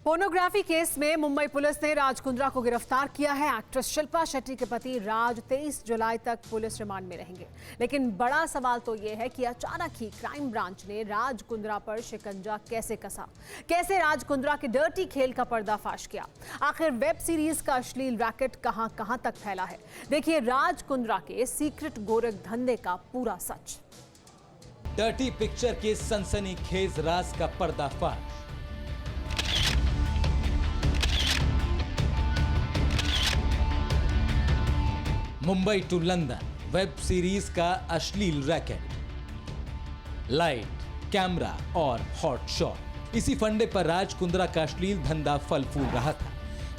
Pornography case में Mumbai police ने राज कुंद्रा को गिरफ्तार किया है। एक्ट्रेस शिल्पा शेट्टी के पति राज 23 जुलाई तक पुलिस रिमांड में रहेंगे। लेकिन बड़ा सवाल तो यह है कि अचानक ही क्राइम ब्रांच ने राज कुंद्रा पर शिकंजा कैसे कसा, कैसे राज कुंद्रा के डर्टी खेल का पर्दाफाश किया। आखिर वेब सीरीज का अश्लील रैकेट कहां कहां तक फैला है। देखिए राज कुंद्रा के सीक्रेट गोरख धंधे का पूरा सच। डर्टी पिक्चर के सनसनीखेज राज का पर्दाफाश। Mumbai to London web series का अश्लील रैकेट, लाइट, कैमरा और हॉट शॉट, इसी फंडे पर राज कुंद्रा का अश्लील धंधा फल फूल रहा था।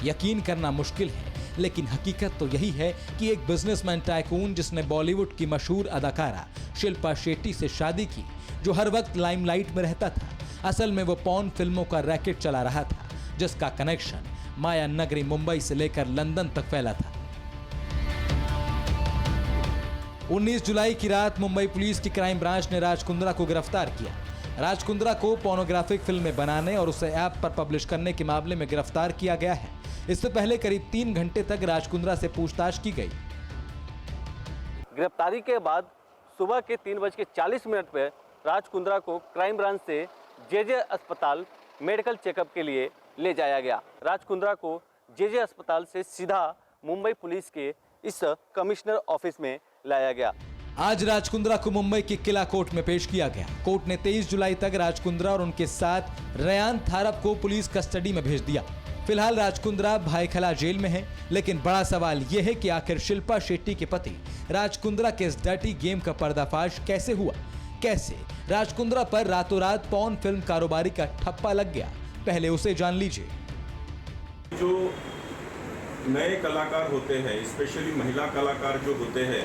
यकीन करना मुश्किल है, लेकिन हकीकत तो यही है कि एक बिजनेसमैन टाइकून जिसने बॉलीवुड की मशहूर अदाकारा शिल्पा शेट्टी से शादी की, जो हर वक्त लाइमलाइट में रहता था, असल में वो पॉर्न फिल्मों का रैकेट चला रहा था, जिसका कनेक्शन माया नगरी मुंबई से लेकर लंदन तक फैला था। 19 जुलाई की रात मुंबई पुलिस की क्राइम ब्रांच ने राज कुंद्रा को गिरफ्तार किया। राज कुंद्रा को पोर्नोग्राफिक फिल्में बनाने और उसे ऐप पर पब्लिश करने के मामले में गिरफ्तार किया गया है। इससे पहले करीब 3 घंटे तक राज कुंद्रा से पूछताछ की गई। गिरफ्तारी के बाद सुबह के 3:40 पर राज कुंद्रा को क्राइम ब्रांच से जेजे अस्पताल मेडिकल चेकअप के लिए ले जाया गया। राज कुंद्रा को जेजे अस्पताल से सीधा मुंबई पुलिस के इस कमिश्नर ऑफिस में लाया गया। आज राज कुंद्रा को मुंबई की किला कोर्ट में पेश किया गया। कोर्ट ने 23 जुलाई तक राज कुंद्रा और उनके साथ रेयान थारप को पुलिस कस्टडी में भेज दिया। फिलहाल राज कुंद्रा भाईखला जेल में है, लेकिन बड़ा सवाल यह है कि आखिर शिल्पा शेट्टी के पति राज कुंद्रा के इस डर्टी गेम का पर्दाफाश कैसे हुआ, कैसे राज कुंद्रा पर रातों रात पॉर्न फिल्म कारोबारी का ठप्पा लग गया। पहले उसे जान लीजिए। जो नए कलाकार होते हैं, स्पेशली महिला कलाकार जो होते हैं,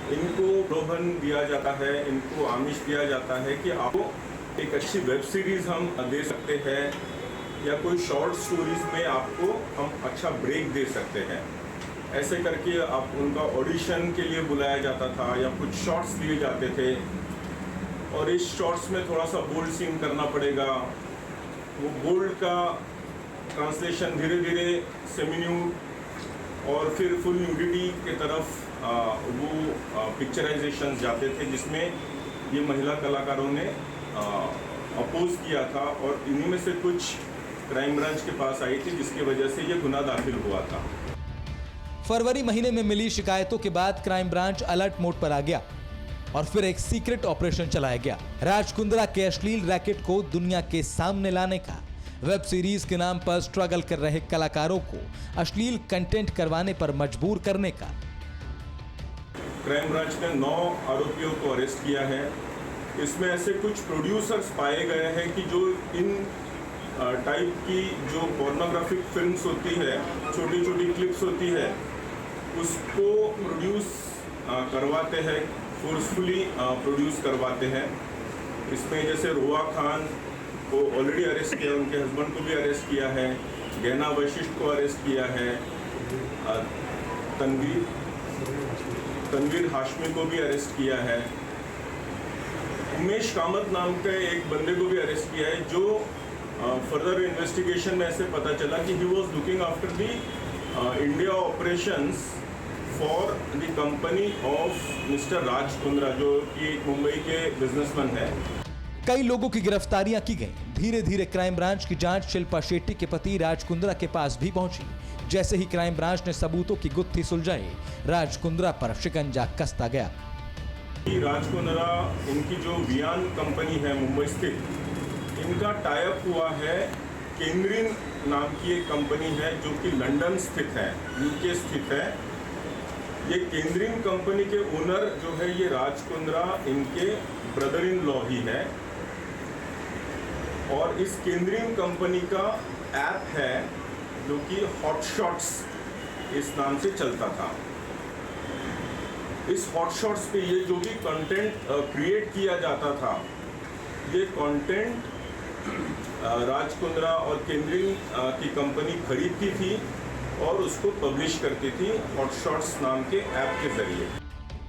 इनको प्रलोभन दिया जाता है, इनको आमिष दिया जाता है कि आपको एक अच्छी वेब सीरीज हम दे सकते हैं या कोई शॉर्ट स्टोरीज में आपको हम अच्छा ब्रेक दे सकते हैं। ऐसे करके आप उनका ऑडिशन के लिए बुलाया जाता था या कुछ शॉर्ट्स दिए जाते थे और इस शॉर्ट्स में थोड़ा सा बोल्ड सीन करना पड़ेगा। वो बोल्ड का ट्रांसलेशन धीरे धीरे सेमी न्यूड और फिर फुल न्यूडिटी के तरफ वो पिक्चराइजेशन जाते थे, जिसमें ये महिला कलाकारों ने अपोज किया था और इन्हीं में से कुछ क्राइम ब्रांच के पास आई थी, जिसकी वजह से ये गुनाह दाखिल हुआ था। फरवरी महीने में मिली शिकायतों के बाद क्राइम ब्रांच अलर्ट मोड पर आ गया और फिर एक सीक्रेट ऑपरेशन चलाया गया। राज कुंद्रा के अश्लील रैकेट को दुनिया के सामने लाने का, वेब सीरीज के नाम पर स्ट्रगल कर रहे कलाकारों को अश्लील कंटेंट करवाने पर मजबूर करने का। क्राइम ब्रांच ने 9 आरोपियों को अरेस्ट किया है। इसमें ऐसे कुछ प्रोड्यूसर्स पाए गए हैं कि जो इन टाइप की जो पोर्नोग्राफिक फिल्म्स होती है, छोटी छोटी क्लिप्स होती है, उसको प्रोड्यूस करवाते हैं, फोर्सफुली प्रोड्यूस करवाते हैं। इसमें जैसे रोआ खान को ऑलरेडी अरेस्ट किया, उनके हस्बैंड को भी अरेस्ट किया है, गहना वशिष्ठ को अरेस्ट किया है, तनवीर हाशमी को भी अरेस्ट किया है, उमेश कामत नाम के एक बंदे को भी अरेस्ट किया है, जो फर्दर इन्वेस्टिगेशन में ऐसे पता चला कि he was looking after the India operations for the company of mister Raj Kundra, जो कि मुंबई के बिजनेसमैन है। कई लोगों की गिरफ्तारियां की गई। धीरे धीरे क्राइम ब्रांच की जांच शिल्पा शेट्टी के पति राज कुंद्रा के पास भी पहुंची। जैसे ही क्राइम ब्रांच ने सबूतों की गुत्थी सुलझाई, राज कुंद्रा पर शिकंजा कसता गया। राज कुंद्रा, इनकी जो वियान कंपनी है मुंबई स्थित, इनका टाई अप हुआ है केंद्रीन नाम की एक कंपनी है जो कि लंदन स्थित है, यूके स्थित है। ये केंद्रीन कंपनी के ओनर जो है ये राज कुंद्रा इनके ब्रदर इन लॉ ही है और इस केंद्रीन कंपनी का ऐप है जो कि हॉट शॉट्स इस नाम से चलता था। इस हॉट शॉट्स पे ये जो भी कंटेंट क्रिएट किया जाता था, ये कंटेंट राज कुंद्रा और केंद्रीन की कंपनी खरीदती थी और उसको पब्लिश करती थी हॉट शॉट्स नाम के ऐप के जरिए।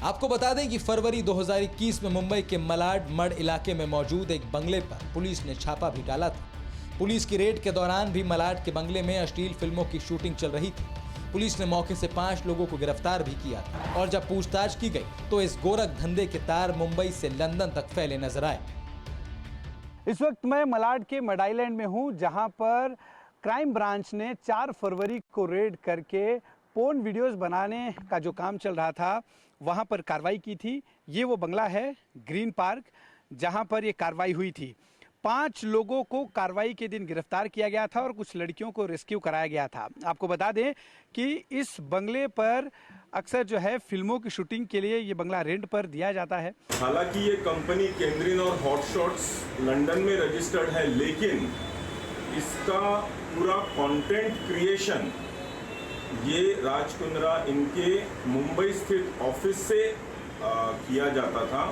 आपको बता दें कि फरवरी 2021 में मुंबई के मलाड मड इलाके में मौजूद एक बंगले पर पुलिस ने छापा भी डाला था। पुलिस की रेड के दौरान भी मलाड के बंगले में अश्लील फिल्मों की शूटिंग चल रही थी। पुलिस ने मौके से 5 लोगों को गिरफ्तार भी किया था और जब पूछताछ की गई तो इस गोरख धंधे के तार मुंबई से लंदन तक फैले नजर आए। इस वक्त मैं मलाड के मडाईलैंड में हूं, जहां पर क्राइम ब्रांच ने 4 फरवरी को रेड करके पोर्न वीडियोस बनाने का जो काम चल रहा था वहां पर कार्रवाई की थी। ये वो बंगला है ग्रीन पार्क, जहां पर ये कार्रवाई हुई थी। 5 लोगों को कार्रवाई के दिन गिरफ्तार किया गया था और कुछ लड़कियों को रेस्क्यू कराया गया था। आपको बता दें कि इस बंगले पर अक्सर जो है फिल्मों की शूटिंग के लिए ये बंगला रेंट पर दिया जाता है। हालांकि ये कंपनी केंद्रीन और हॉट शॉट्स लंदन में रजिस्टर्ड है, लेकिन इसका पूरा कंटेंट क्रिएशन ये राज कुंद्रा इनके मुंबई स्थित ऑफिस से किया जाता था।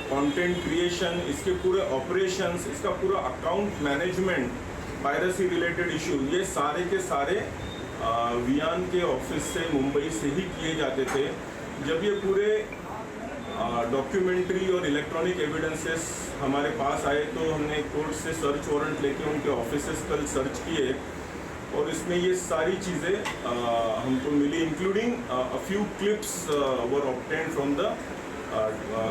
कंटेंट क्रिएशन, इसके पूरे ऑपरेशंस, इसका पूरा account management, piracy related issue, ये सारे के सारे वियान के ऑफिस से मुंबई से ही किए जाते थे। जब ये पूरे डॉक्यूमेंट्री और इलेक्ट्रॉनिक एविडेंसेस हमारे पास आए तो हमने कोर्ट से सर्च वारंट लेके उनके ऑफिसेस कल सर्च किए और इसमें ये सारी चीज़ें हमको मिली, including a few clips were obtained from the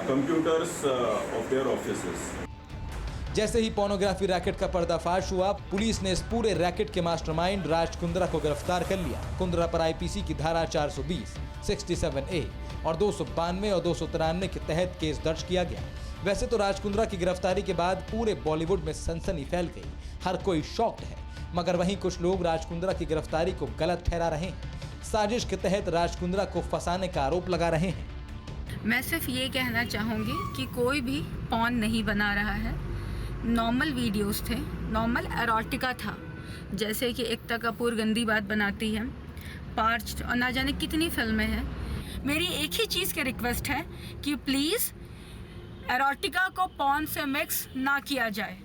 computers of their offices. जैसे ही पोर्नोग्राफी रैकेट का पर्दाफाश हुआ, पुलिस ने इस पूरे रैकेट के मास्टरमाइंड राज कुंद्रा को गिरफ्तार कर लिया। कुंद्रा पर आईपीसी की धारा 420, 67A और 292 और 293 के तहत केस दर्ज किया गया। वैसे तो राज कुंद्रा की गिरफ्तारी के बाद पूरे बॉलीवुड में सनसनी फैल गई, हर कोई शॉक्ड है, मगर वहीं कुछ लोग राज कुंद्रा की गिरफ्तारी को गलत ठहरा रहे हैं। साजिश के तहत राज कुंद्रा को फंसाने का आरोप लगा रहे हैं। मैं सिर्फ ये कहना चाहूँगी कि कोई भी पॉर्न नहीं बना रहा है। नॉर्मल वीडियोस थे, नॉर्मल एरोटिका था, जैसे कि एकता कपूर गंदी बात बनाती है, पार्च और ना जाने कितनी फिल्में हैं। मेरी एक ही चीज़ की रिक्वेस्ट है कि प्लीज़ एरोटिका को पॉर्न से मिक्स ना किया जाए।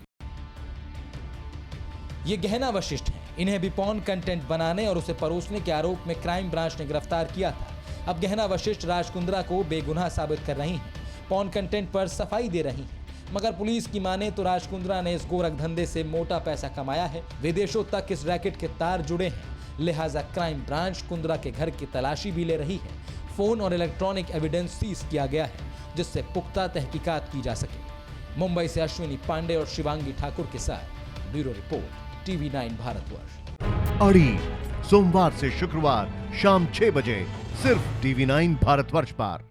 ये गहना वशिष्ठ हैं, इन्हें भी पॉर्न कंटेंट बनाने और उसे परोसने के आरोप में क्राइम ब्रांच ने गिरफ्तार किया था। अब गहना वशिष्ठ राज कुंद्रा को बेगुनाह साबित कर रही हैं, पॉर्न कंटेंट पर सफाई दे रही हैं। मगर पुलिस की माने तो राज कुंद्रा ने इस गोरख धंधे से मोटा पैसा कमाया है। विदेशों तक इस रैकेट के तार जुड़े हैं, लिहाजा क्राइम ब्रांच कुंद्रा के घर की तलाशी भी ले रही है। फोन और इलेक्ट्रॉनिक एविडेंस सीज किया गया है, जिससे पुख्ता तहकीकात की जा सके। मुंबई से अश्विनी पांडे और शिवांगी ठाकुर के साथ ब्यूरो रिपोर्ट, TV9 भारतवर्ष। अड़ी सोमवार से शुक्रवार शाम 6 बजे सिर्फ TV9 भारतवर्ष पर।